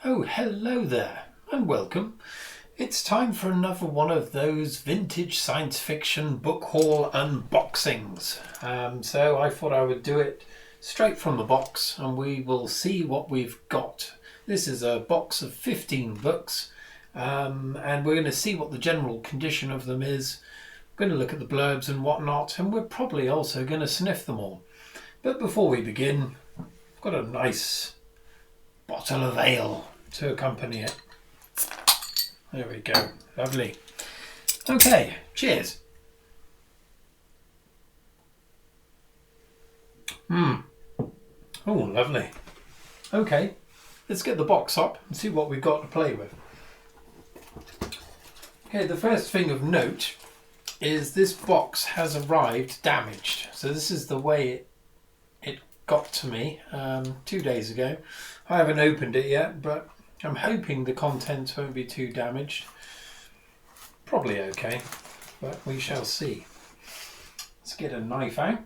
Oh, hello there, and welcome. It's time for another one of those vintage science fiction book haul unboxings. So I thought I would do it straight from the box, and we will see what we've got. This is a box of 15 books, and we're going to see what the general condition of them is. We're going to look at the blurbs and whatnot, and we're probably also going to sniff them all. But before we begin, I've got a nice bottle of ale to accompany it. There we go. Lovely. Okay, cheers. Oh, lovely. Okay, let's get the box up and see what we've got to play with. Okay, the first thing of note is this box has arrived damaged. So this is the way it got to me 2 days ago. I haven't opened it yet, but I'm hoping the contents won't be too damaged. Probably okay, but we shall see. Let's get a knife out.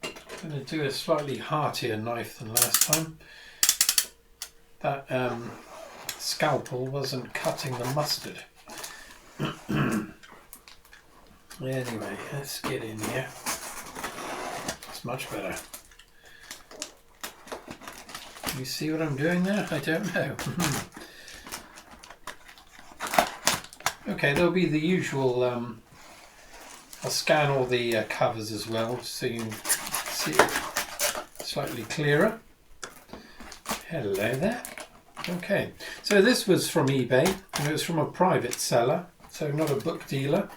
I'm going to do a slightly heartier knife than last time. That scalpel wasn't cutting the mustard. Anyway, let's get in here. It's much better. You see what I'm doing there? I don't know. Okay, there'll be the usual. I'll scan all the covers as well, so you can see it slightly clearer. Hello there. Okay, so this was from eBay, and it was from a private seller, so not a book dealer.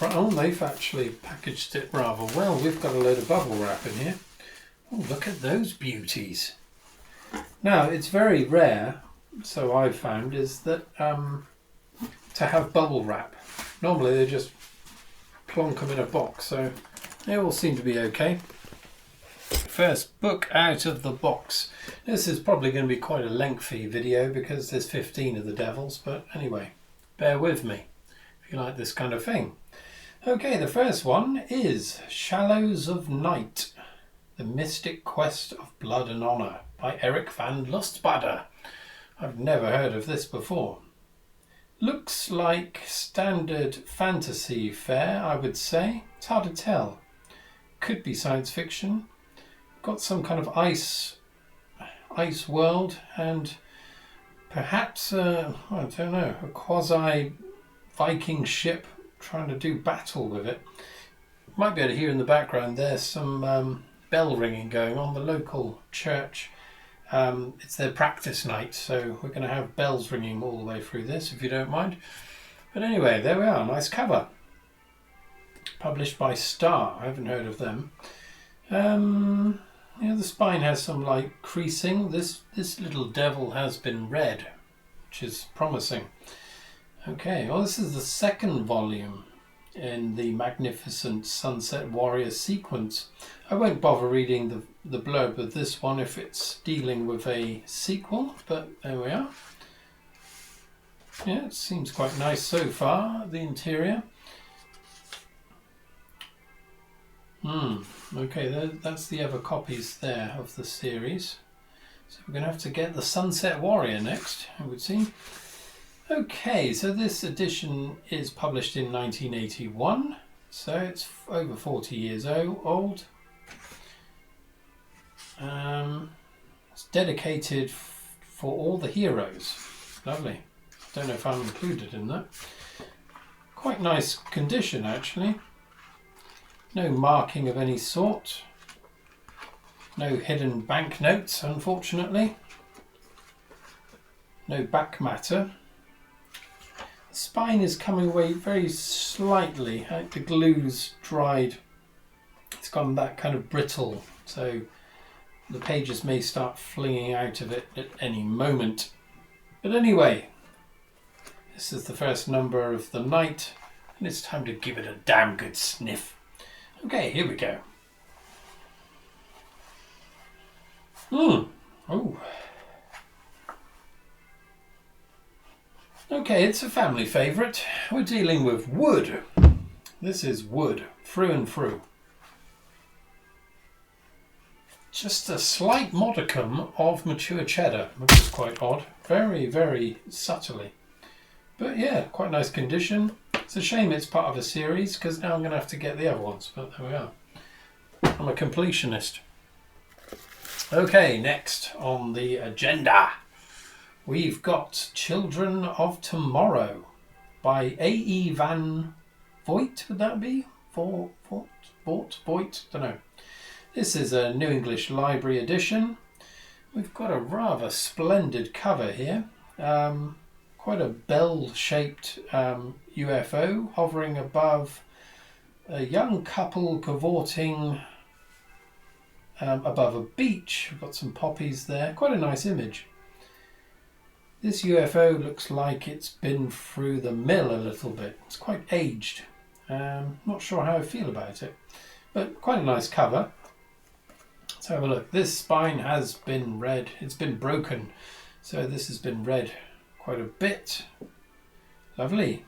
Oh, they've actually packaged it rather well. We've got a load of bubble wrap in here. Oh, look at those beauties. Now, it's very rare, so I've found, is that to have bubble wrap. Normally they just plonk them in a box, so they all seem to be okay. First book out of the box. This is probably going to be quite a lengthy video because there's 15 of the devils, but anyway, bear with me if you like this kind of thing. Okay, the first one is Shallows of Night. The Mystic Quest of Blood and Honour by Eric van Lustbader. I've never heard of this before. Looks like standard fantasy fare, I would say. It's hard to tell. Could be science fiction. Got some kind of ice world and perhaps, I don't know, a quasi-Viking ship trying to do battle with it. Might be able to hear in the background there's some bell ringing going on. The local church, it's their practice night, so we're going to have bells ringing all the way through this, if you don't mind. But anyway, there we are. Nice cover. Published by Star. I haven't heard of them. Yeah, the spine has some light creasing. This little devil has been read, which is promising. Okay, well, this is the second volume in the magnificent Sunset Warrior sequence. I won't bother reading the blurb of this one if it's dealing with a sequel, but there we are. Yeah, it seems quite nice so far, the interior. Okay, that's the other copies there of the series. So we're going to have to get the Sunset Warrior next, it would seem. Okay, so this edition is published in 1981, so it's over 40 years old. It's dedicated for all the heroes. Lovely. Don't know if I'm included in that. Quite nice condition, actually. No marking of any sort. No hidden banknotes, unfortunately. No back matter. The spine is coming away very slightly. The glue's dried. It's gone that kind of brittle, so the pages may start flinging out of it at any moment. But anyway, this is the first number of the night, and it's time to give it a damn good sniff. Okay, here we go. Oh. Okay, it's a family favourite. We're dealing with wood. This is wood, through and through. just a slight modicum of mature cheddar, which is quite odd. Very, very subtly. But yeah, quite nice condition. It's a shame it's part of a series, because now I'm going to have to get the other ones, but there we are. I'm a completionist. Okay, next on the agenda, we've got Children of Tomorrow by A.E. van Vogt, would that be? Vogt? Don't know. This is a New English Library edition. We've got a rather splendid cover here. Quite a bell-shaped UFO hovering above a young couple cavorting above a beach. We've got some poppies there. Quite a nice image. This UFO looks like it's been through the mill a little bit. It's quite aged. Not sure how I feel about it, but quite a nice cover. Let's have a look. This spine has been read. It's been broken, so this has been read quite a bit. Lovely.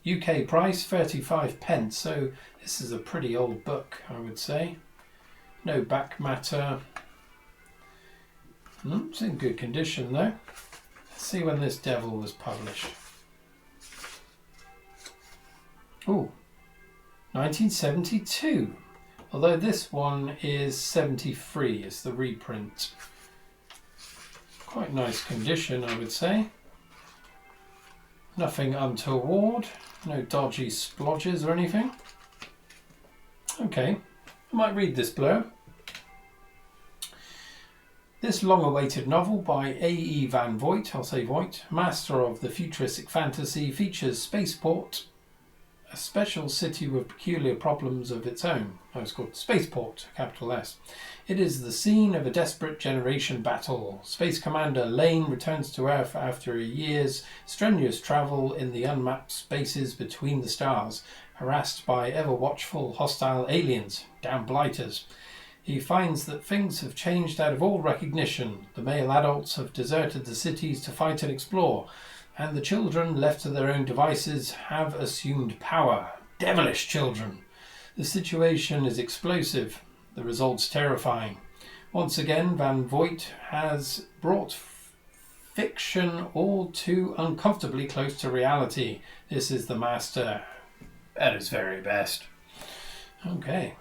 UK price 35p, so this is a pretty old book, I would say. No back matter. It's in good condition though. Let's see when this devil was published. Oh, 1972. Although this one is 73, it's the reprint. Quite nice condition, I would say. Nothing untoward, no dodgy splodges or anything. Okay, I might read this blow. This long-awaited novel by A.E. van Vogt, I'll say Vogt, master of the futuristic fantasy, features Spaceport, a special city with peculiar problems of its own. Oh, it's called Spaceport, capital S. It is the scene of a desperate generation battle. Space Commander Lynn returns to Earth after a year's strenuous travel in the unmapped spaces between the stars, harassed by ever-watchful hostile aliens, damn blighters. He finds that things have changed out of all recognition. The male adults have deserted the cities to fight and explore, and the children, left to their own devices, have assumed power. Devilish children. The situation is explosive, the results terrifying. Once again, Van Vogt has brought fiction all too uncomfortably close to reality. This is the master at his very best. Okay.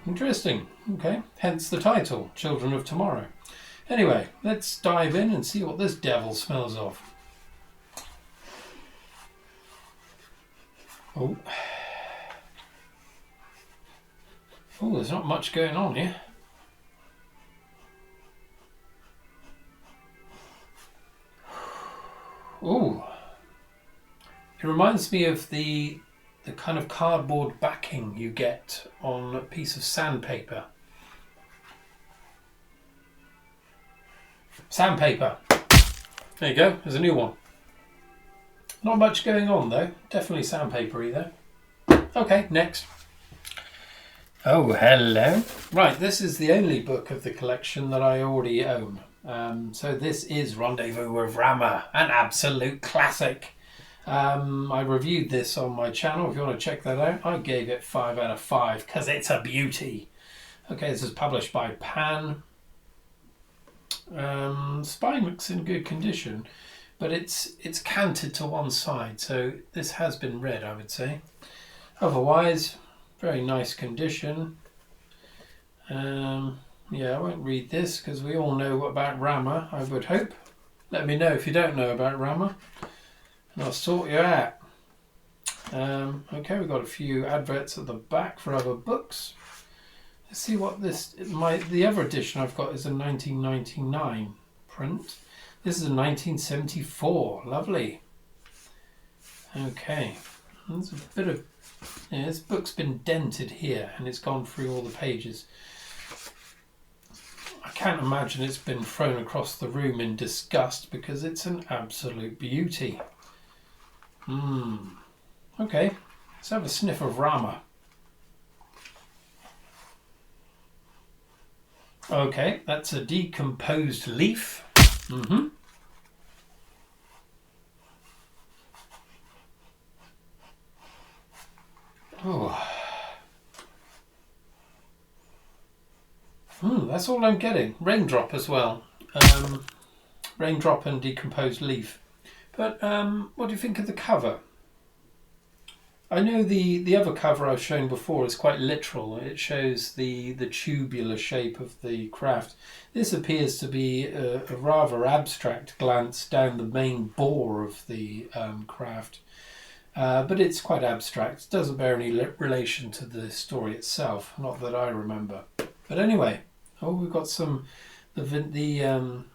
Interesting. Okay. Hence the title, Children of Tomorrow. Anyway, let's dive in and see what this devil smells of. Oh, there's not much going on here. Oh, it reminds me of the kind of cardboard backing you get on a piece of sandpaper. Sandpaper. There you go, there's a new one. Not much going on though, definitely sandpapery though. Okay, next. Oh, hello. Right, this is the only book of the collection that I already own. So this is Rendezvous with Rama, an absolute classic. I reviewed this on my channel. If you want to check that out, I gave it 5 out of 5 because it's a beauty. Okay, this is published by Pan. Spine looks in good condition, but it's canted to one side, so this has been read, I would say. Otherwise, very nice condition. Yeah, I won't read this because we all know about Rama, I would hope. Let me know if you don't know about Rama, and I'll sort you out. Okay, we've got a few adverts at the back for other books. Let's see what the other edition I've got is a 1999 print. This is a 1974. Lovely. Okay, there's a bit of this book's been dented here and it's gone through all the pages. I can't imagine it's been thrown across the room in disgust because it's an absolute beauty. Okay, let's have a sniff of Rama. Okay, that's a decomposed leaf. that's all I'm getting. Raindrop as well. Raindrop and decomposed leaf. But what do you think of the cover? I know the other cover I've shown before is quite literal. It shows the tubular shape of the craft. This appears to be a rather abstract glance down the main bore of the craft. But it's quite abstract. It doesn't bear any relation to the story itself, not that I remember. But anyway, we've got some what do you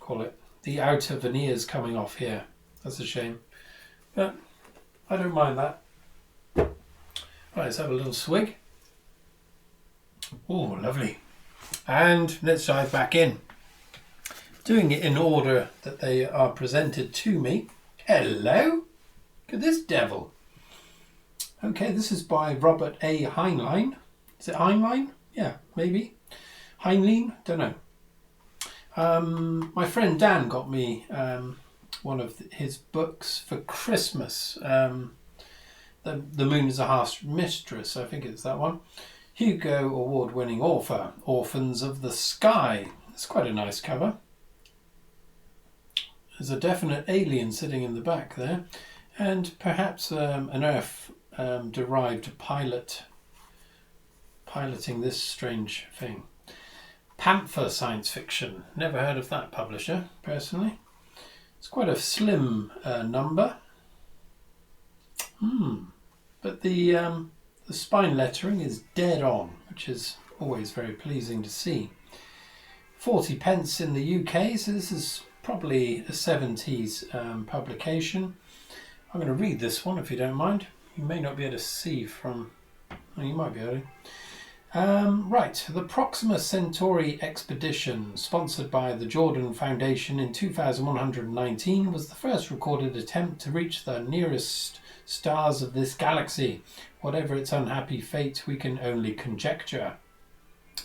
call it? The outer veneers coming off here. That's a shame, but I don't mind that. Right, let's have a little swig. Oh, lovely. And let's dive back in. Doing it in order that they are presented to me. Hello. Look at this devil. Okay, this is by Robert A. Heinlein. Is it Heinlein? Yeah, maybe. Heinlein? Don't know. My friend Dan got me one of his books for Christmas. The Moon is a Harsh Mistress, I think it's that one. Hugo award-winning author, Orphans of the Sky. It's quite a nice cover. There's a definite alien sitting in the back there, and perhaps an Earth-derived pilot piloting this strange thing. Panther science fiction. Never heard of that publisher, personally. It's quite a slim number. But the spine lettering is dead on, which is always very pleasing to see. 40p in the UK, so this is probably a 70s publication. I'm going to read this one if you don't mind. You may not be able to see from... Well, you might be able to. Right, the Proxima Centauri expedition, sponsored by the Jordan Foundation in 2119, was the first recorded attempt to reach the nearest stars of this galaxy. Whatever its unhappy fate, we can only conjecture.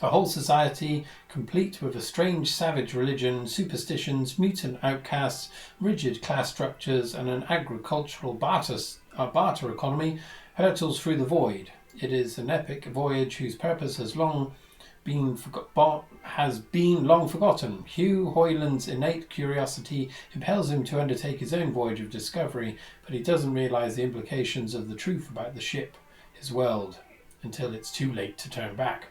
A whole society, complete with a strange savage religion, superstitions, mutant outcasts, rigid class structures, and an agricultural barter economy, hurtles through the void. It is an epic voyage whose purpose has long been forgotten. Hugh Hoyland's innate curiosity impels him to undertake his own voyage of discovery, but he doesn't realise the implications of the truth about the ship, his world, until it's too late to turn back.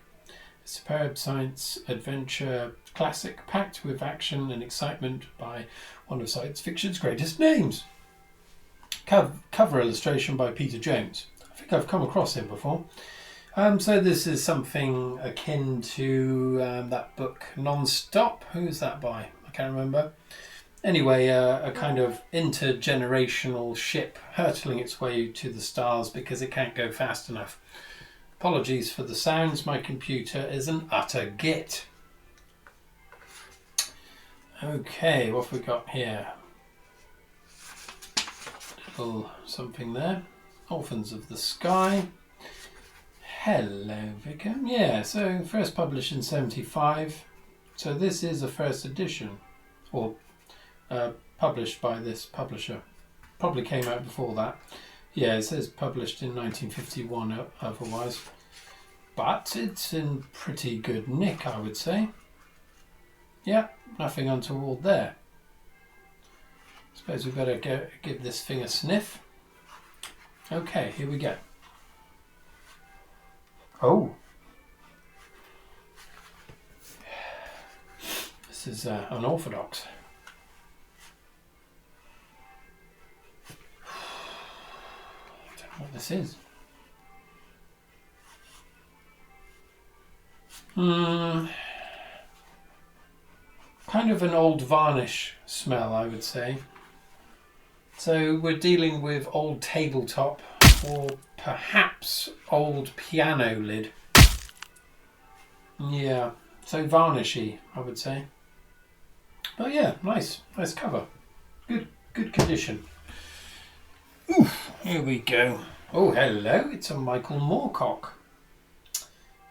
A superb science adventure classic packed with action and excitement by one of science fiction's greatest names. Cover illustration by Peter Jones. I think I've come across him before. So this is something akin to that book Non-Stop. Who's that by? I can't remember. Anyway, a kind of intergenerational ship hurtling its way to the stars because it can't go fast enough. Apologies for the sounds. My computer is an utter git. Okay, what have we got here? Little something there. Orphans of the Sky. Hello, Vicar. Yeah, so first published in 75. So this is a first edition, or published by this publisher. Probably came out before that. Yeah, it says published in 1951 otherwise. But it's in pretty good nick, I would say. Yeah, nothing untoward there. Suppose we better give this thing a sniff. Okay, here we go. Oh. This is unorthodox. I don't know what this is. Kind of an old varnish smell, I would say. So we're dealing with old tabletop or perhaps old piano lid. Yeah, so varnishy, I would say. But yeah, nice cover. Good condition. Oof, here we go. Oh, hello, it's a Michael Moorcock.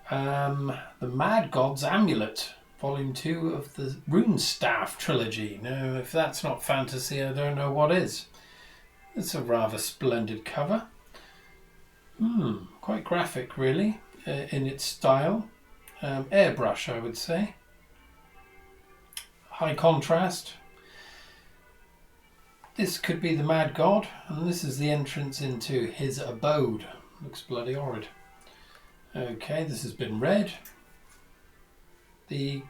The Mad God's Amulet, Volume 2 of the Runestaff trilogy. Now, if that's not fantasy, I don't know what is. It's a rather splendid cover. Quite graphic, really, in its style. airbrush, I would say. High contrast. This could be the Mad God, and this is the entrance into his abode. Looks bloody horrid. Okay, this has been read. The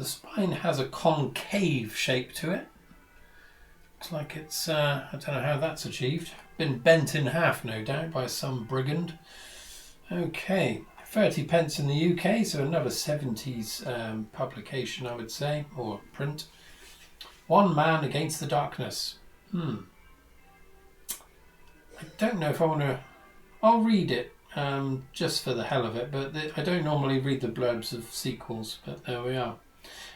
spine has a concave shape to it. Looks like it's, I don't know how that's achieved. Been bent in half, no doubt, by some brigand. Okay, 30 pence in the UK, so another 70s publication, I would say, or print. One Man Against the Darkness. I don't know if I want to... I'll read it just for the hell of it, but I don't normally read the blurbs of sequels, but there we are.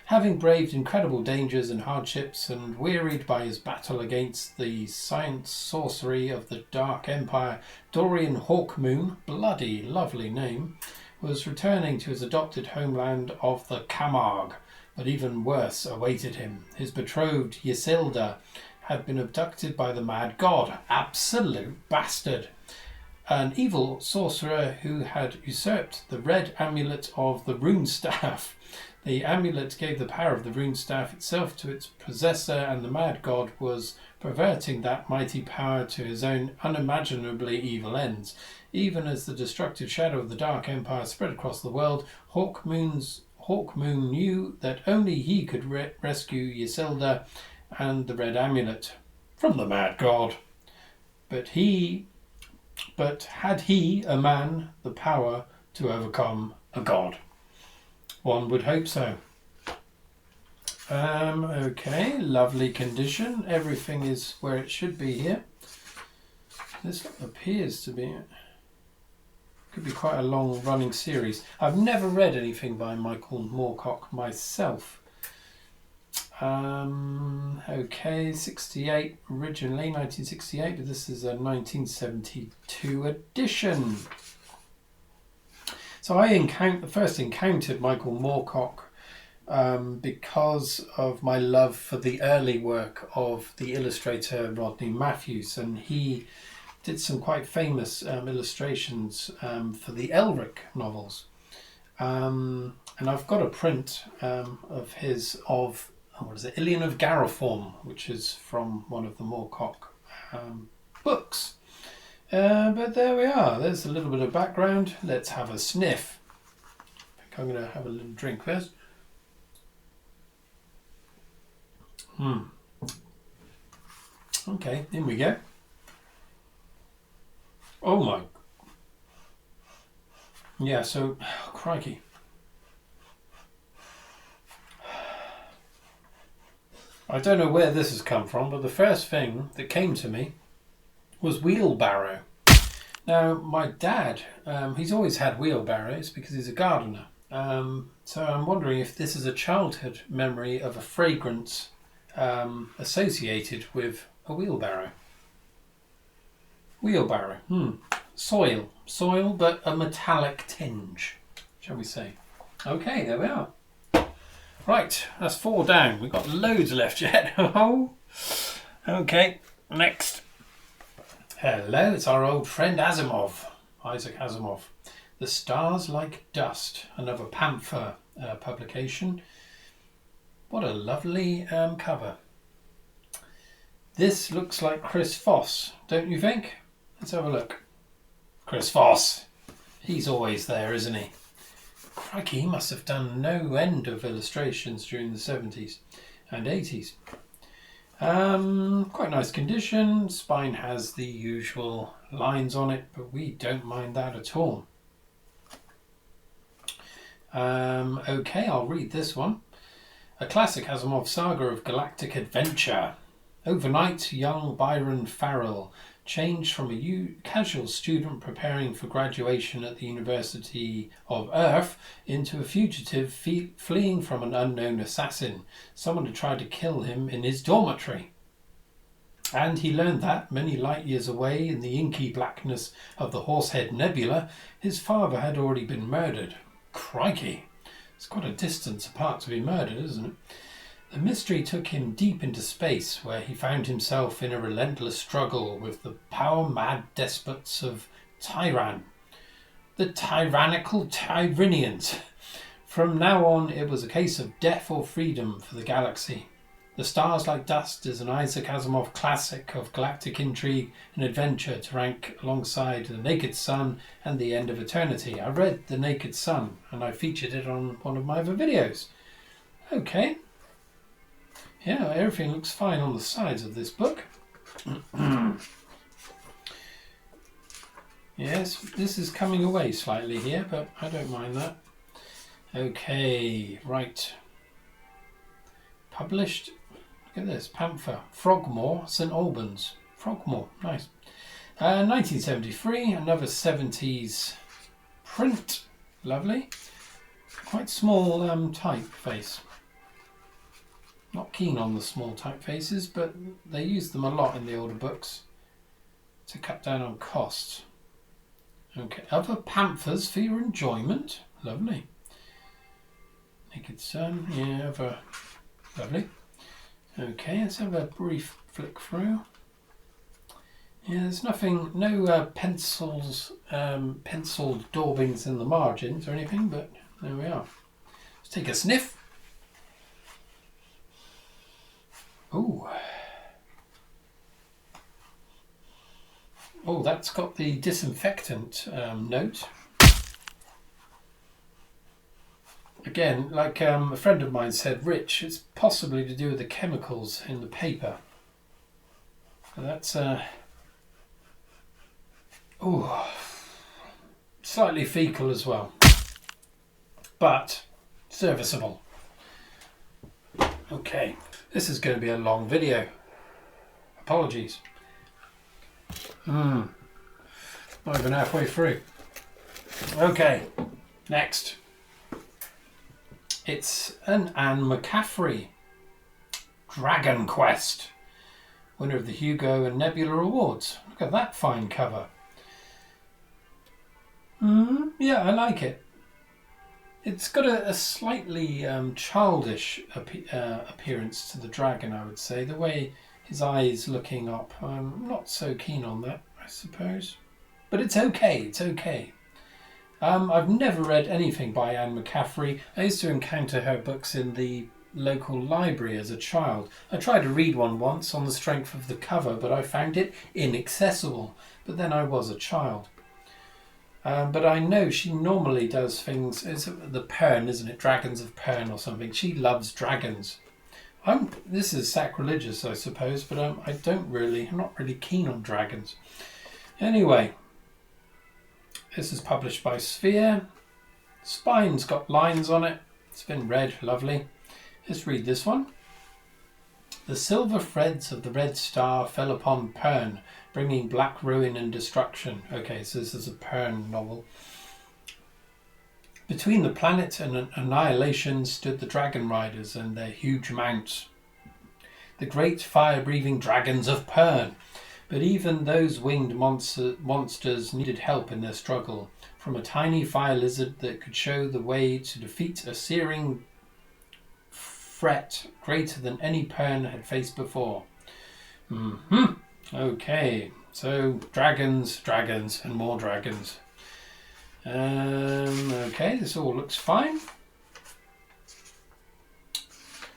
Having braved incredible dangers and hardships and wearied by his battle against the science sorcery of the Dark Empire, Dorian Hawkmoon, bloody lovely name, was returning to his adopted homeland of the Camargue, but even worse awaited him. His betrothed Ysilda had been abducted by the Mad God, absolute bastard, an evil sorcerer who had usurped the red amulet of the rune staff. The amulet gave the power of the rune staff itself to its possessor, and the Mad God was perverting that mighty power to his own unimaginably evil ends. Even as the destructive shadow of the Dark Empire spread across the world, Hawkmoon knew that only he could rescue Ysilda and the red amulet from the Mad God. But had he, a man, the power to overcome a god? One would hope so. Okay, lovely condition. Everything is where it should be here. This appears to be... Could be quite a long running series. I've never read anything by Michael Moorcock myself. Okay, 68 originally, 1968, but this is a 1972 edition. So I first encountered Michael Moorcock because of my love for the early work of the illustrator Rodney Mathews, and he did some quite famous illustrations for the Elric novels. And I've got a print of his Illian of Garathorm, which is from one of the Moorcock books. But there we are. There's a little bit of background. Let's have a sniff. I think I'm going to have a little drink first. Okay, in we go. Oh my. Yeah, so, crikey. I don't know where this has come from, but the first thing that came to me was wheelbarrow. Now, my dad, he's always had wheelbarrows because he's a gardener. So I'm wondering if this is a childhood memory of a fragrance associated with a wheelbarrow. Wheelbarrow. Soil, but a metallic tinge, shall we say. Okay, there we are. Right, that's 4 down. We've got loads left yet. Okay, next. Hello, it's our old friend Asimov, Isaac Asimov. The Stars Like Dust, another Panther publication. What a lovely cover. This looks like Chris Foss, don't you think? Let's have a look. Chris Foss. He's always there, isn't he? Crikey, he must have done no end of illustrations during the 70s and 80s. Quite nice condition. Spine has the usual lines on it, but we don't mind that at all. Okay, I'll read this one. A classic Asimov saga of galactic adventure. Overnight, young Byron Farrell changed from a casual student preparing for graduation at the University of Earth into a fugitive fleeing from an unknown assassin, someone who tried to kill him in his dormitory. And he learned that, many light years away in the inky blackness of the Horsehead Nebula, his father had already been murdered. Crikey! It's quite a distance apart to be murdered, isn't it? The mystery took him deep into space, where he found himself in a relentless struggle with the power-mad despots of Tyran. The tyrannical Tyranians. From now on, it was a case of death or freedom for the galaxy. The Stars Like Dust is an Isaac Asimov classic of galactic intrigue and adventure to rank alongside The Naked Sun and The End of Eternity. I read The Naked Sun and I featured it on one of my other videos. Okay. Yeah, everything looks fine on the sides of this book. Yes, this is coming away slightly here, but I don't mind that. Okay, right. Published. Look at this, Panther, Frogmore, St Albans. Frogmore, nice. 1973, another 70s print. Lovely. Quite small typeface. Not keen on the small typefaces, but they use them a lot in the older books to cut down on costs. Okay, other Panthers for your enjoyment. Lovely. Naked Sun, yeah, other. Lovely. Okay, let's have a brief flick through. Yeah, there's nothing, no penciled daubings in the margins or anything, but there we are. Let's take a sniff. Ooh. Oh, that's got the disinfectant note. Again, like a friend of mine said, Rich, it's possibly to do with the chemicals in the paper. So that's slightly fecal as well, but serviceable. Okay, this is going to be a long video. Apologies. Not even halfway through. Okay, next. It's an Anne McCaffrey, Dragonquest, winner of the Hugo and Nebula Awards. Look at that fine cover. Yeah, I like it. It's got a slightly childish appearance to the dragon, I would say. The way his eyes looking up, I'm not so keen on that, I suppose. But it's okay, it's okay. I've never read anything by Anne McCaffrey. I used to encounter her books in the local library as a child. I tried to read one once on the strength of the cover, but I found it inaccessible. But then I was a child. But I know she normally does things, it's the Pern, isn't it? Dragons of Pern or something. She loves dragons. This is sacrilegious, I suppose, but I'm not really keen on dragons. Anyway. This is published by Sphere. Spine's got lines on it. It's been read, lovely. Let's read this one. The silver threads of the red star fell upon Pern, bringing black ruin and destruction. Okay, so this is a Pern novel. Between the planet and annihilation stood the dragon riders and their huge mounts. The great fire-breathing dragons of Pern. But even those winged monsters needed help in their struggle, from a tiny fire lizard that could show the way to defeat a searing threat greater than any Pern had faced before. Okay, so dragons, and more dragons. Okay, this all looks fine.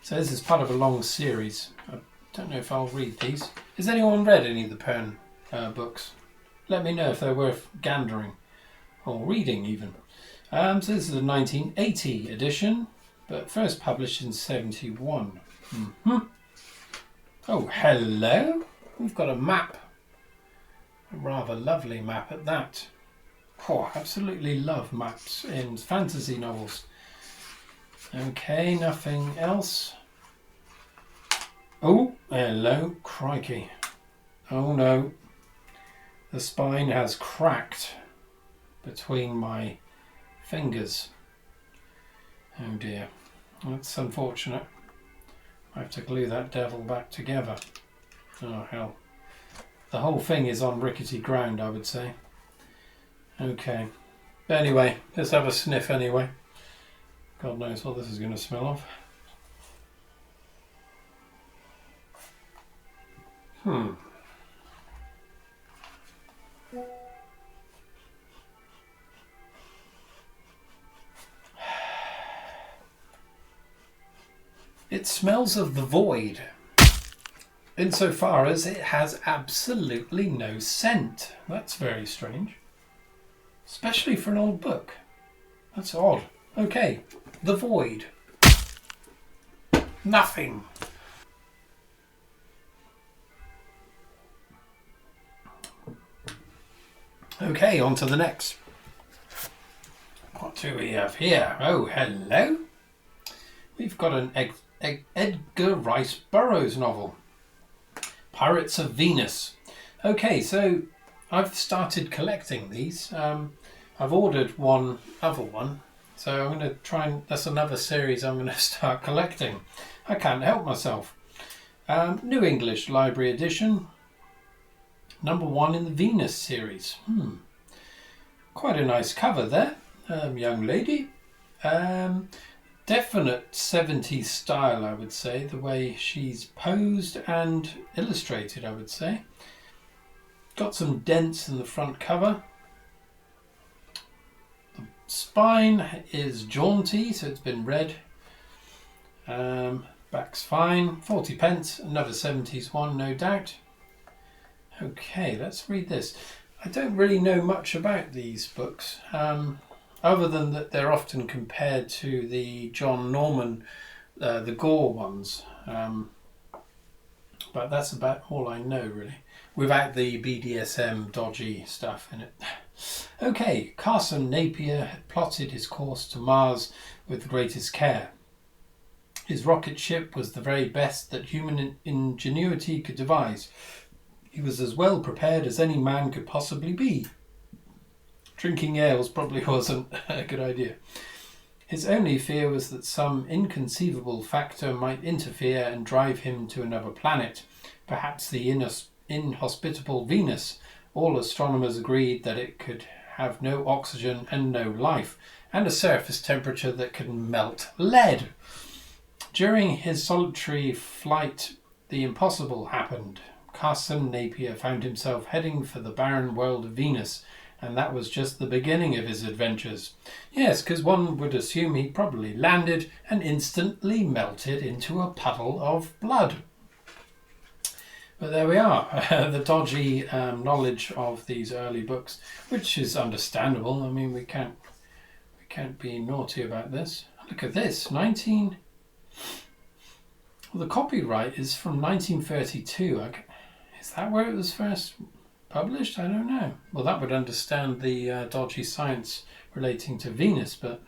So this is part of a long series. I don't know if I'll read these. Has anyone read any of the Pern books? Let me know if they're worth gandering or reading even. So this is a 1980 edition, but first published in 71. Oh, hello. We've got a map. A rather lovely map at that. Oh, absolutely love maps in fantasy novels. Okay, nothing else. Oh, hello, crikey. Oh no, the spine has cracked between my fingers. Oh dear, that's unfortunate. I have to glue that devil back together. Oh hell. The whole thing is on rickety ground, I would say. Okay, but anyway, let's have a sniff anyway. God knows what this is going to smell of. smells of the void, insofar as it has absolutely no scent. That's very strange, especially for an old book. That's odd. Okay, the void. Nothing. Okay, on to the next. What do we have here? Oh, hello. We've got an Edgar Rice Burroughs novel, Pirates of Venus. Okay, so I've started collecting these. I've ordered one other one, so I'm going to try and... That's another series I'm going to start collecting. I can't help myself. New English Library Edition. Number 1 in the Venus series. Quite a nice cover there, young lady. Definite 70s style, I would say, the way she's posed and illustrated, I would say. Got some dents in the front cover. The spine is jaunty, so it's been read. Back's fine. 40p, another 70s one, no doubt. Okay, let's read this. I don't really know much about these books, other than that they're often compared to the John Norman, the Gore ones. But that's about all I know, really, without the BDSM dodgy stuff in it. Okay, Carson Napier had plotted his course to Mars with the greatest care. His rocket ship was the very best that human ingenuity could devise. He was as well prepared as any man could possibly be. Drinking ales probably wasn't a good idea. His only fear was that some inconceivable factor might interfere and drive him to another planet, perhaps the inhospitable Venus. All astronomers agreed that it could have no oxygen and no life, and a surface temperature that could melt lead. During his solitary flight, the impossible happened. Carson Napier found himself heading for the barren world of Venus, and that was just the beginning of his adventures. Yes, because one would assume he probably landed and instantly melted into a puddle of blood. But there we are, the dodgy knowledge of these early books, which is understandable. I mean, we can't be naughty about this. Look at this, Well, the copyright is from 1932. Is that where it was first published? I don't know. Well, that would understand the dodgy science relating to Venus, but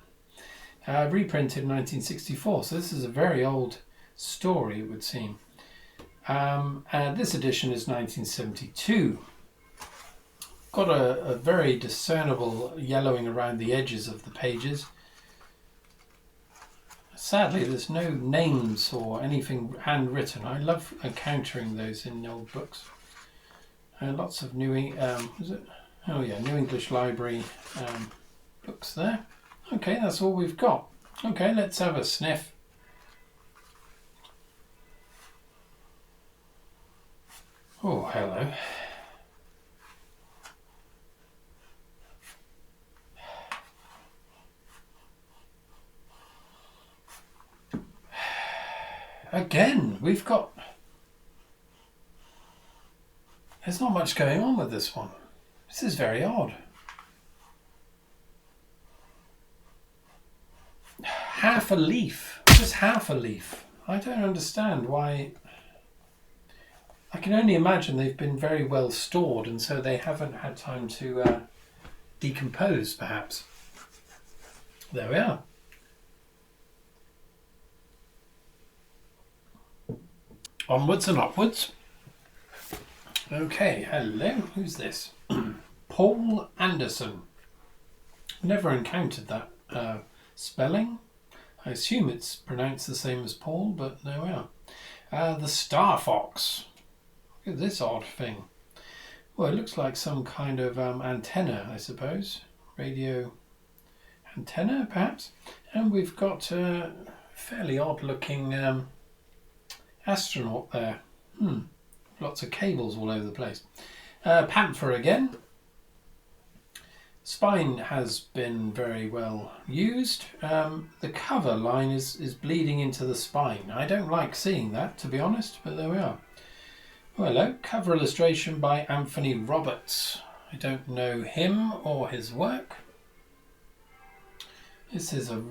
reprinted in 1964. So this is a very old story, it would seem. And this edition is 1972. Got a very discernible yellowing around the edges of the pages. Sadly, there's no names or anything handwritten. I love encountering those in old books. Lots of New English Library books there. Okay, that's all we've got. Okay, let's have a sniff. Oh, hello. Again, we've got... There's not much going on with this one. This is very odd. Half a leaf. Just half a leaf. I don't understand why... I can only imagine they've been very well stored and so they haven't had time to decompose, perhaps. There we are. Onwards and upwards. Okay, hello, who's this? Poul Anderson. Never encountered that spelling. I assume it's pronounced the same as Paul, but there we are. The Star Fox. Look at this odd thing. Well, it looks like some kind of antenna, I suppose. Radio antenna, perhaps. And we've got a fairly odd looking astronaut there. Lots of cables all over the place. Panther again. Spine has been very well used. The cover line is bleeding into the spine. I don't like seeing that, to be honest, but there we are. Oh, hello. Cover illustration by Anthony Roberts. I don't know him or his work. This is a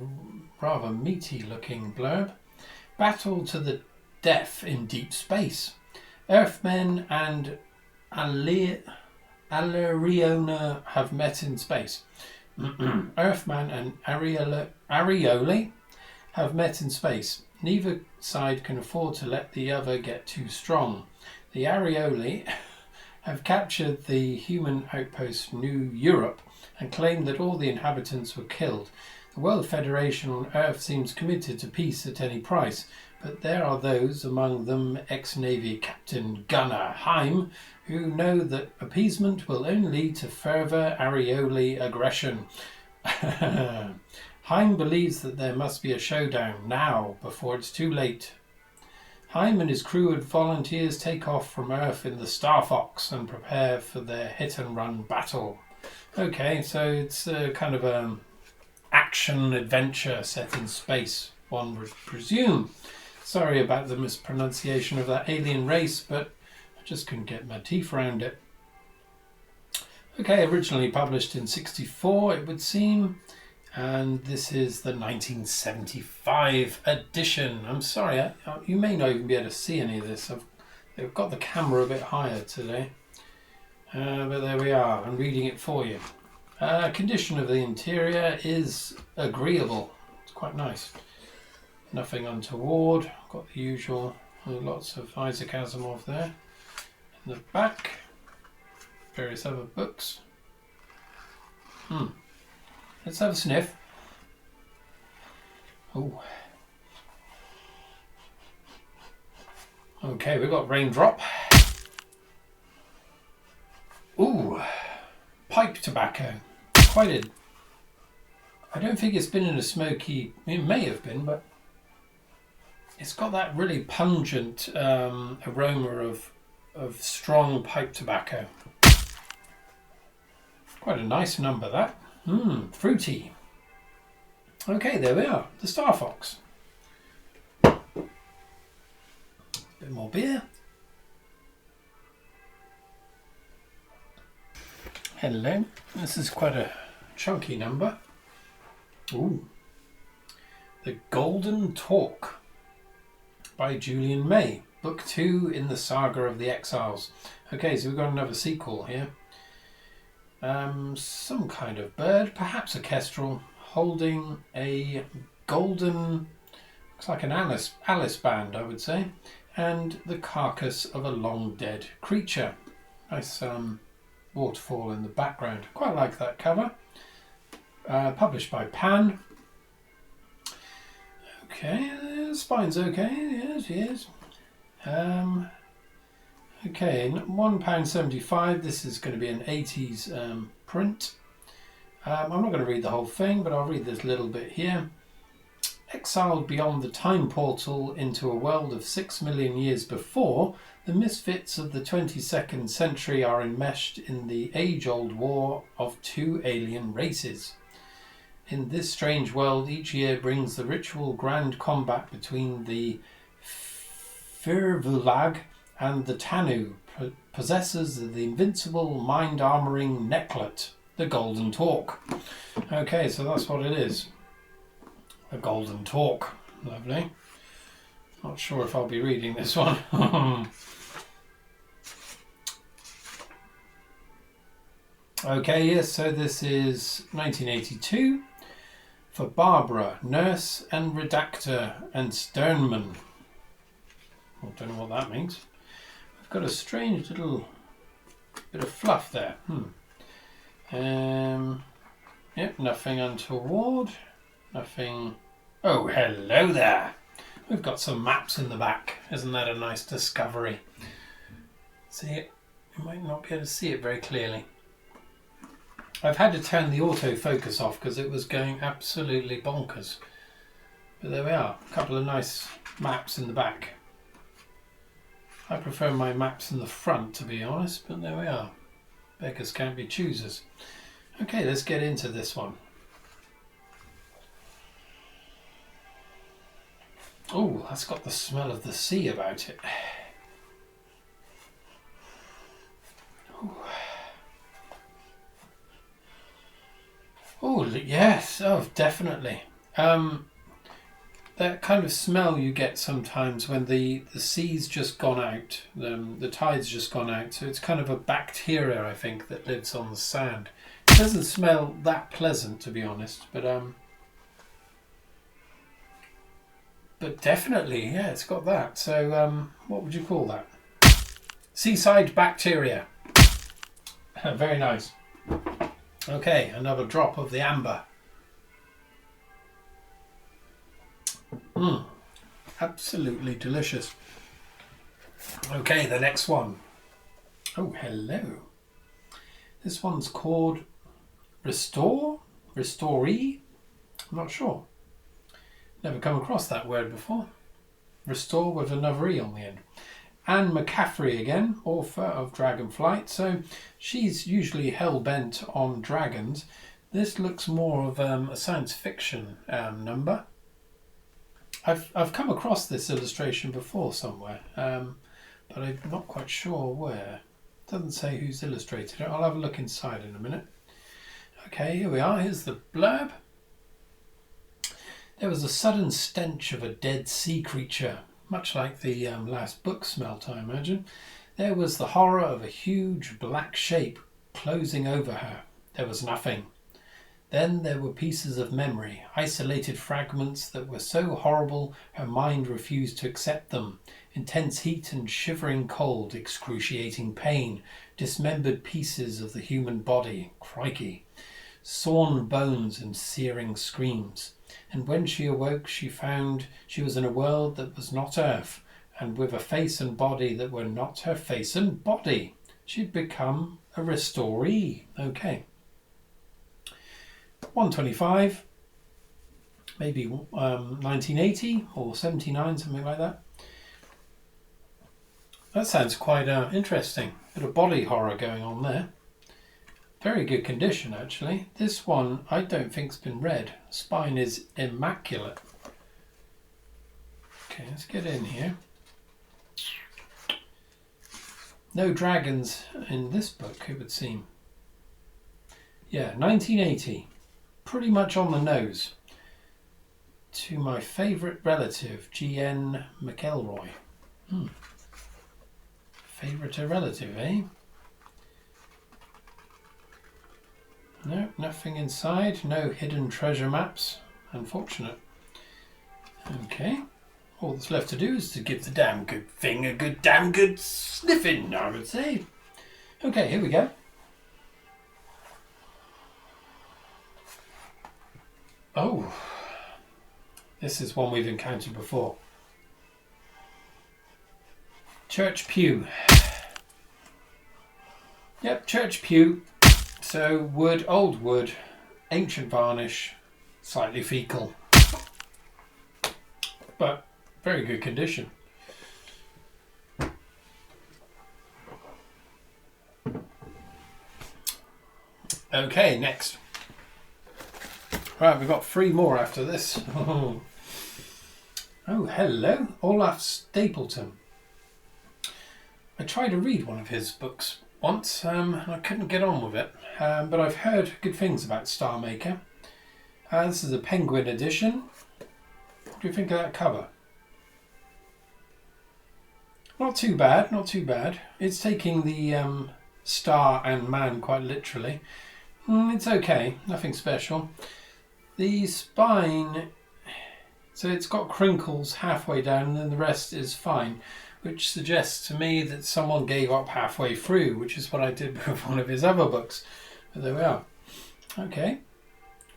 rather meaty looking blurb. Battle to the death in deep space. Earthmen and Alariona have met in space. Earthman and Arioli have met in space. Neither side can afford to let the other get too strong. The Arioli have captured the human outpost New Europe and claimed that all the inhabitants were killed. The World Federation on Earth seems committed to peace at any price, but there are those, among them ex-Navy Captain Gunnar Heim, who know that appeasement will only lead to further Arioli aggression. Heim believes that there must be a showdown now, before it's too late. Heim and his crew and volunteers take off from Earth in the Star Fox and prepare for their hit-and-run battle. Okay, so it's a kind of an action-adventure set in space, one would presume. Sorry about the mispronunciation of that alien race, but I just couldn't get my teeth around it. Okay, originally published in '64, it would seem, and this is the 1975 edition. I'm sorry, you may not even be able to see any of this. They've got the camera a bit higher today, but there we are. I'm reading it for you. Condition of the interior is agreeable. It's quite nice. Nothing untoward. Got the usual, lots of Isaac Asimov there. In the back, various other books. Let's have a sniff. Oh. Okay, we've got Raindrop. Ooh, pipe tobacco. Quite a... I don't think it's been in a smoky... It may have been, but it's got that really pungent aroma of strong pipe tobacco. Quite a nice number, that. Fruity. Okay, there we are. The Star Fox. A bit more beer. Hello. This is quite a chunky number. Ooh. The Golden Talk by Julian May. Book 2 in the Saga of the Exiles. Okay, so we've got another sequel here. Some kind of bird, perhaps a kestrel, holding a golden, looks like an Alice band, I would say, and the carcass of a long dead creature. Nice waterfall in the background. Quite like that cover. Published by Pan. Okay, the spine's okay. Yes. Okay, £1.75. This is going to be an 80s print. I'm not going to read the whole thing, but I'll read this little bit here. Exiled beyond the time portal into a world of 6 million years before, the misfits of the 22nd century are enmeshed in the age-old war of two alien races. In this strange world, each year brings the ritual grand combat between the Firvulag and the Tanu, possessors of the invincible mind-armoring necklet, the Golden Talk. Okay, so that's what it is. A Golden Talk. Lovely. Not sure if I'll be reading this one. Okay, yes, so this is 1982 for Barbara, nurse and redactor and Sternman. I don't know what that means. I've got a strange little bit of fluff there. Yep, nothing untoward. Nothing... Oh, hello there. We've got some maps in the back. Isn't that a nice discovery? See it? You might not be able to see it very clearly. I've had to turn the autofocus off because it was going absolutely bonkers. But there we are. A couple of nice maps in the back. I prefer my maps in the front, to be honest, but there we are. Beggars can't be choosers. Okay, let's get into this one. Oh, that's got the smell of the sea about it. Oh, yes. Oh, definitely. That kind of smell you get sometimes when the sea's just gone out, the tide's just gone out. So it's kind of a bacteria, I think, that lives on the sand. It doesn't smell that pleasant, to be honest, but definitely, yeah, it's got that. So what would you call that? Seaside bacteria. Very nice. Okay, another drop of the amber. Absolutely delicious. Okay, the next one. Oh, hello. This one's called Restoree? I'm not sure. Never come across that word before. Restore with another E on the end. And McCaffrey again, author of Dragonflight. So she's usually hell-bent on dragons. This looks more of a science fiction number. I've come across this illustration before somewhere, but I'm not quite sure where. It doesn't say who's illustrated it. I'll have a look inside in a minute. Okay, here we are. Here's the blurb. There was a sudden stench of a dead sea creature, much like the last book smelt, I imagine. There was the horror of a huge black shape closing over her. There was nothing. Then there were pieces of memory, isolated fragments that were so horrible her mind refused to accept them. Intense heat and shivering cold, excruciating pain, dismembered pieces of the human body, crikey, sawn bones and searing screams. And when she awoke, she found she was in a world that was not Earth, and with a face and body that were not her face and body. She'd become a Restoree. Okay. 125, maybe 1980 or 79, something like that. That sounds quite interesting. Bit of body horror going on there. Very good condition, actually. This one I don't think's been read. Spine is immaculate. Okay, let's get in here. No dragons in this book, it would seem. Yeah, 1980. Pretty much on the nose. To my favourite relative, G.N. McElroy. Favourite relative, eh? No, nothing inside. No hidden treasure maps. Unfortunate. Okay. All that's left to do is to give the damn good thing a damn good sniffing, I would say. Okay, here we go. Oh, this is one we've encountered before. Church pew. Yep, church pew. So wood, old wood, ancient varnish, slightly fecal, but very good condition. Okay, next. Right, we've got 3 more after this. Oh, hello, Olaf Stapledon. I tried to read one of his books once, and I couldn't get on with it, but I've heard good things about Star Maker. This is a Penguin edition. What do you think of that cover? Not too bad, not too bad. It's taking the star and man quite literally. It's okay, nothing special. The spine, so it's got crinkles halfway down and then the rest is fine, which suggests to me that someone gave up halfway through, which is what I did with one of his other books. But there we are. Okay.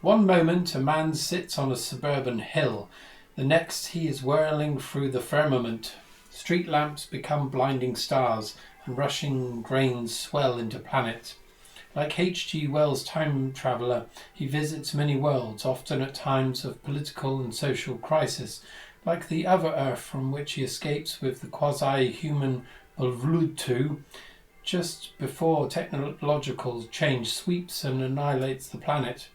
One moment a man sits on a suburban hill. The next he is whirling through the firmament. Street lamps become blinding stars and rushing grains swell into planets. Like H.G. Wells' time traveller, he visits many worlds, often at times of political and social crisis, like the other Earth from which he escapes with the quasi-human Bulvlutu, just before technological change sweeps and annihilates the planet.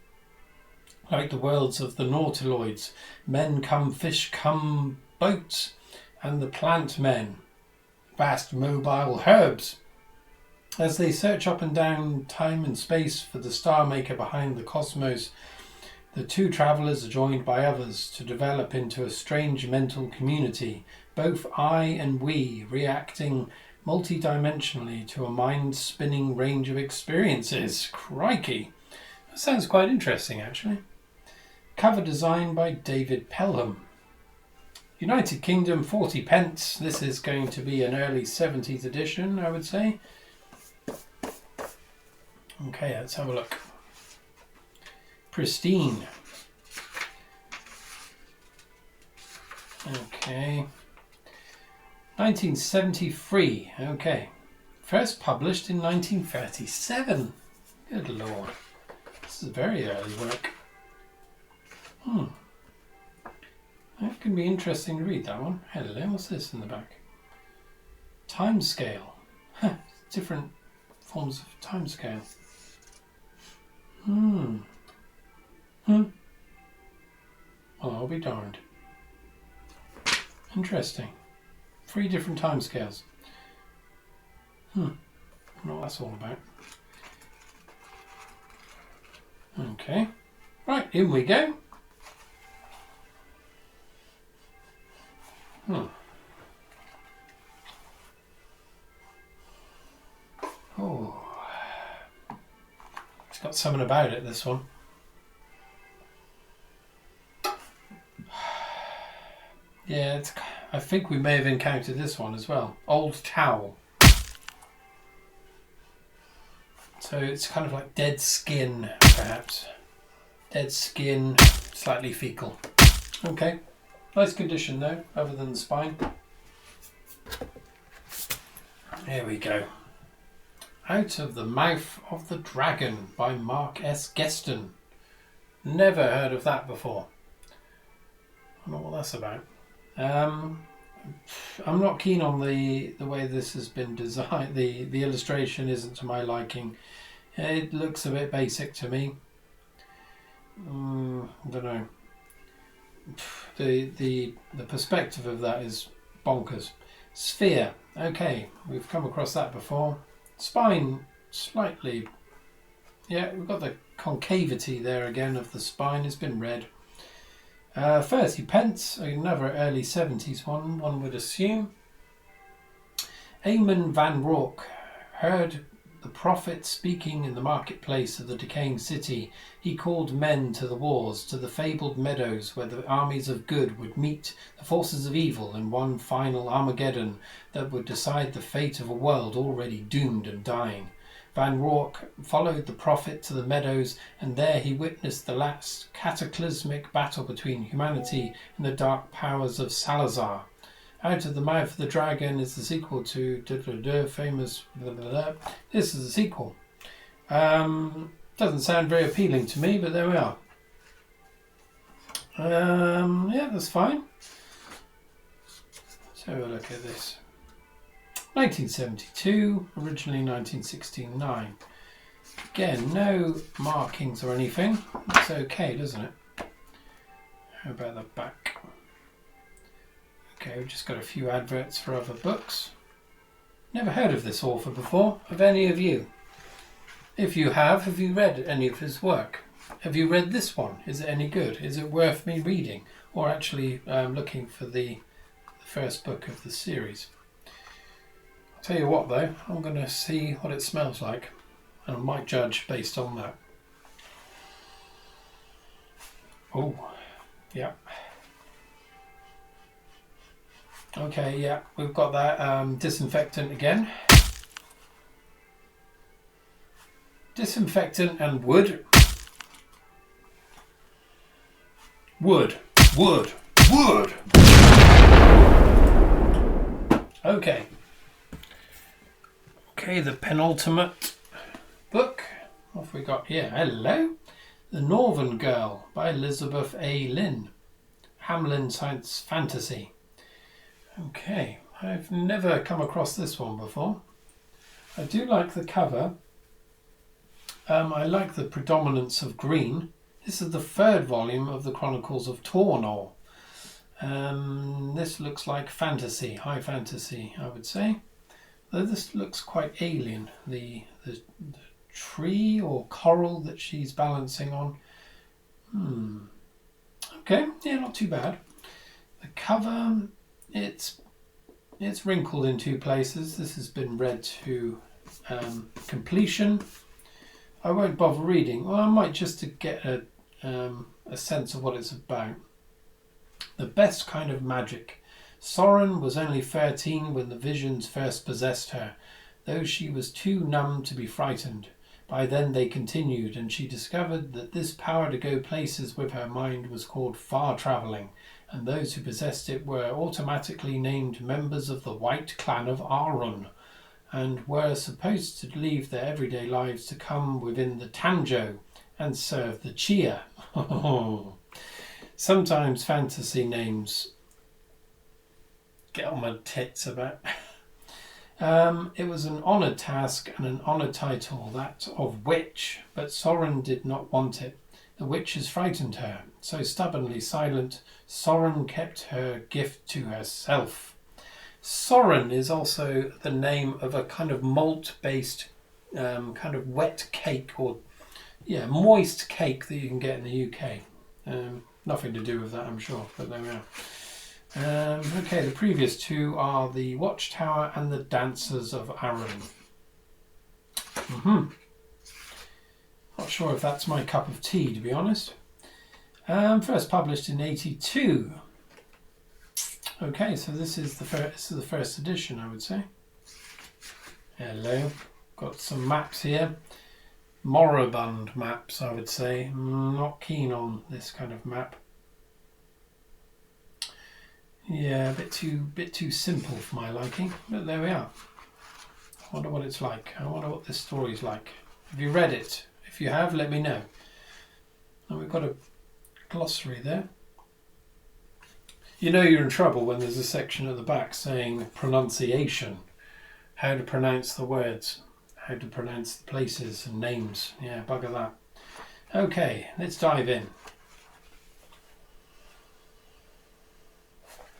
Like the worlds of the Nautiloids, men come, fish come, boats, and the plant men, vast mobile herbs. As they search up and down time and space for the star maker behind the cosmos, the two travellers are joined by others to develop into a strange mental community, both I and we reacting multidimensionally to a mind-spinning range of experiences. Crikey! That sounds quite interesting, actually. Cover design by David Pelham. United Kingdom, 40p. This is going to be an early 70s edition, I would say. Okay, let's have a look. Pristine. Okay. 1973. Okay. First published in 1937. Good lord. This is very early work. That can be interesting to read, that one. Hello, what's this in the back? Timescale. Different forms of timescale. Well, I'll be darned. Interesting. 3 different timescales. I don't know what that's all about. Okay. Right, in we go. Oh. It's got something about it, this one. Yeah, I think we may have encountered this one as well. Old Towel. So it's kind of like dead skin, perhaps. Dead skin, slightly fecal. Okay. Nice condition though, other than the spine. Here we go. Out of the Mouth of the Dragon by Mark S. Geston. Never heard of that before. I don't know what that's about. I'm not keen on the way this has been designed. The illustration isn't to my liking. It looks a bit basic to me. I don't know. The perspective of that is bonkers. Sphere. Okay, we've come across that before. Spine, slightly. Yeah, we've got the concavity there again of the spine. It's been read. 30p, another early 70s one would assume. Eamon van Rourke heard the prophet speaking in the marketplace of the decaying city. He called men to the wars, to the fabled meadows where the armies of good would meet the forces of evil in one final Armageddon that would decide the fate of a world already doomed and dying. Van Rourke followed the prophet to the meadows, and there he witnessed the last cataclysmic battle between humanity and the dark powers of Salazar. Out of the Mouth of the Dragon is the sequel to famous. This is the sequel. Doesn't sound very appealing to me, but there we are. Yeah, that's fine. Let's have a look at this. 1972, originally 1969. Again, no markings or anything. Looks okay, doesn't it? How about the back? Okay, we've just got a few adverts for other books. Never heard of this author before. Have any of you? If you have you read any of his work? Have you read this one? Is it any good? Is it worth me reading? Or actually looking for the first book of the series? I'll tell you what though, I'm going to see what it smells like. And I might judge based on that. Oh, yeah. Okay, yeah, we've got that disinfectant again. Disinfectant and wood. Wood. Okay. Okay, the penultimate book. What have we got here? Hello. The Northern Girl by Elizabeth A. Lynn. Heinlein Science Fantasy. Okay, I've never come across this one before. I do like the cover. I like the predominance of green. This is the third volume of the Chronicles of Tornor. This looks like fantasy, high fantasy, I would say. Though this looks quite alien. The tree or coral that she's balancing on. Okay, yeah, not too bad. The cover, it's wrinkled in two places. This has been read to completion. I won't bother reading. Well, I might just to get a sense of what it's about. The best kind of magic. Soren was only 13 when the visions first possessed her, though she was too numb to be frightened. By then they continued, and she discovered that this power to go places with her mind was called far travelling, and those who possessed it were automatically named members of the White Clan of Arun, and were supposed to leave their everyday lives to come within the Tanjo and serve the Chia. Sometimes fantasy names get on my tits about. It was an honoured task and an honoured title, that of witch, but Soren did not want it. The witches frightened her, so stubbornly silent, Soren kept her gift to herself. Soren is also the name of a kind of malt-based kind of wet cake, or moist cake that you can get in the UK. Nothing to do with that, I'm sure, but there we are. Okay, the previous two are the Watchtower and the Dancers of Arun. Not sure if that's my cup of tea, to be honest. First published in '82. Okay, so this is the first edition, I would say. Hello, got some maps here. Moribund maps, I would say. Not keen on this kind of map. Yeah, a bit too simple for my liking, but there we are. I wonder what it's like. I wonder what this story's like. Have you read it? If you have, let me know. And we've got a glossary there. You know you're in trouble when there's a section at the back saying pronunciation, how to pronounce the words, how to pronounce the places and names. Yeah, bugger that. Okay, let's dive in.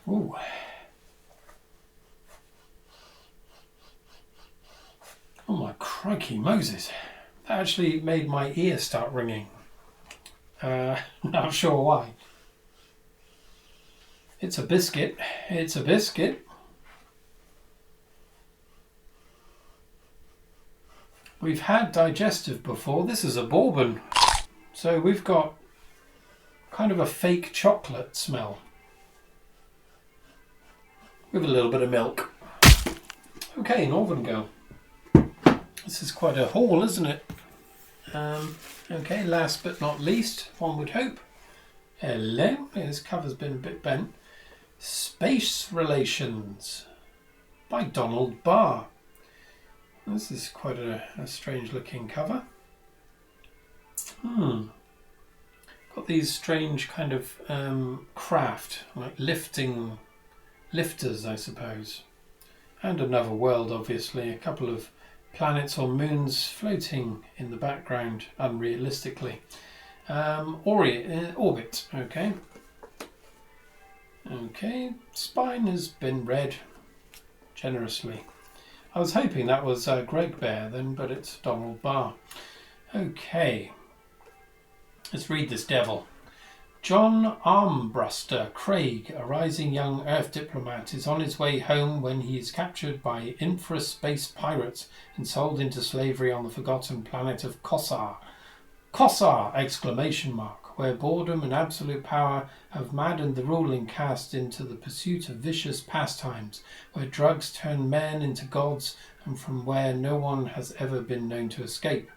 Ooh. Oh my crikey Moses. That actually made my ear start ringing. Not sure why. It's a biscuit. It's a biscuit. We've had digestive before. This is a bourbon. So we've got kind of a fake chocolate smell. With a little bit of milk. Okay, Northern Girl. This is quite a haul, isn't it? Okay, last but not least, one would hope. Hello. This cover's been a bit bent. Space Relations by Donald Barr. This is quite a strange looking cover. Got these strange kind of craft, like lifters, I suppose. And another world, obviously. A couple of planets or moons floating in the background, unrealistically. Orbit, okay. Okay, spine has been read generously. I was hoping that was Greg Bear then, but it's Donald Barr. Okay, let's read this devil. John Armbruster Craig, a rising young Earth diplomat, is on his way home when he is captured by infra-space pirates and sold into slavery on the forgotten planet of Kossar. Kossar! Exclamation mark. Where boredom and absolute power have maddened the ruling caste into the pursuit of vicious pastimes, where drugs turn men into gods, and from where no one has ever been known to escape.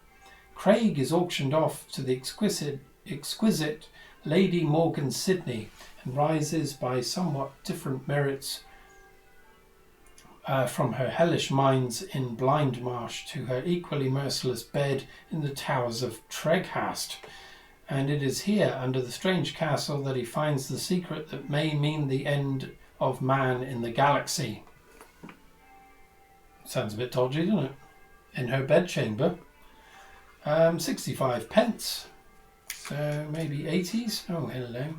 Craig is auctioned off to the exquisite Lady Morgan Sidney, and rises by somewhat different merits from her hellish mines in Blind Marsh to her equally merciless bed in the towers of Treghast. And it is here, under the strange castle, that he finds the secret that may mean the end of man in the galaxy. Sounds a bit dodgy, doesn't it? in her bedchamber. 65 pence. So maybe 80s. Oh, hello.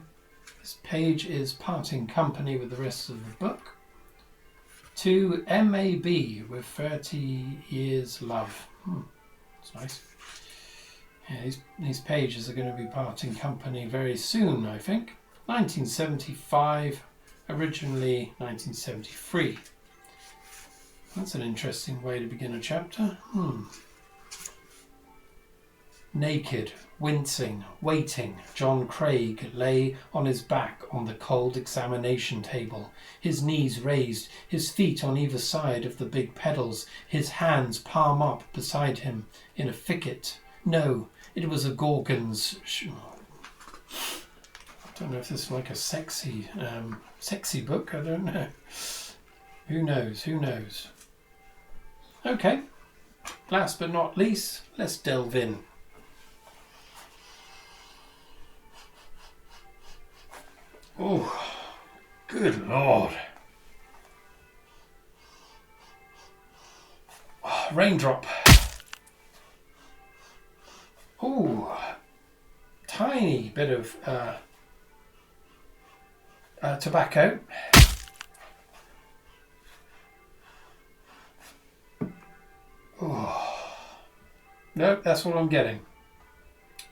This page is parting company with the rest of the book. To M.A.B. with 30 years love. That's nice. Yeah, these pages are going to be parting company very soon, I think. 1975, originally 1973. That's an interesting way to begin a chapter. Naked, wincing, waiting, John Craig lay on his back on the cold examination table, his knees raised, his feet on either side of the big pedals, his hands palm up beside him in a thicket. No, it was a Gorgon's... I don't know if this is like a sexy book, I don't know. Who knows? Okay, last but not least, let's delve in. Oh, good Lord. Oh, raindrop. Oh, tiny bit of tobacco. Oh. No, that's what I'm getting.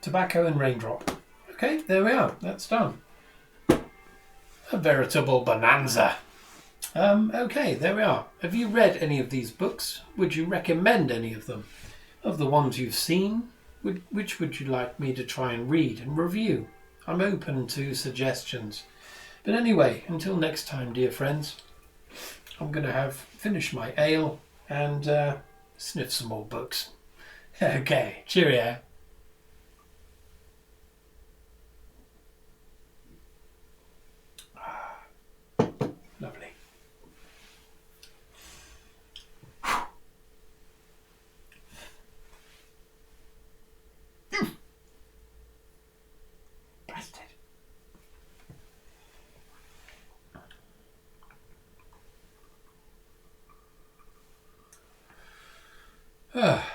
Tobacco and raindrop. Okay, there we are. That's done. A veritable bonanza. Okay, there we are. Have you read any of these books? Would you recommend any of them? Of the ones you've seen, which would you like me to try and read and review? I'm open to suggestions. But anyway, until next time, dear friends, I'm going to finish my ale and sniff some more books. Okay, cheerio. Lovely. Bastard. Ah.